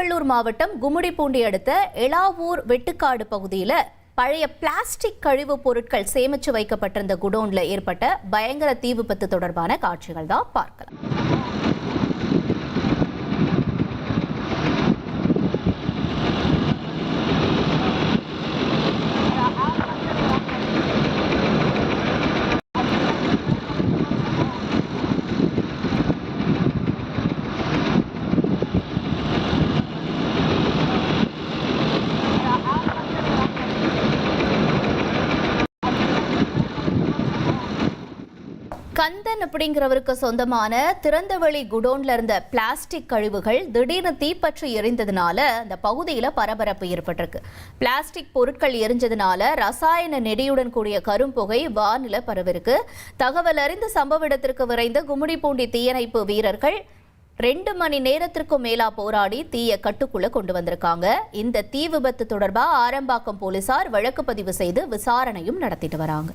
திருவள்ளூர் மாவட்டம் கும்மிடிப்பூண்டி அடுத்த எலாவூர் வெட்டுக்காடு பகுதியில் பழைய பிளாஸ்டிக் கழிவுப் பொருட்கள் சேமிச்சு வைக்கப்பட்டிருந்த குடோன்ல ஏற்பட்ட பயங்கர தீ விபத்து தொடர்பான காட்சிகள் தான் பார்க்கலாம். கந்தன் அப்படிங்கிறவருக்கு சொந்தமான திறந்தவெளி குடோன்ல இருந்த பிளாஸ்டிக் கழிவுகள் திடீர்னு தீப்பற்றி எரிந்ததுனால அந்த பகுதியில் பரபரப்பு ஏற்பட்டிருக்கு. பிளாஸ்டிக் பொருட்கள் எரிஞ்சதுனால ரசாயன நெடியுடன் கூடிய கரும்புகை வானில பரவிருக்கு. தகவல் அறிந்து சம்பவ இடத்திற்கு விரைந்த கும்மிடிப்பூண்டி தீயணைப்பு வீரர்கள் 2 மணி நேரத்திற்கும் மேலா போராடி தீயை கட்டுக்குள்ள கொண்டு வந்திருக்காங்க. இந்த தீ விபத்து தொடர்பாக ஆரம்பாக்கம் போலீசார் வழக்கு பதிவு செய்து விசாரணையும் நடத்திட்டு வராங்க.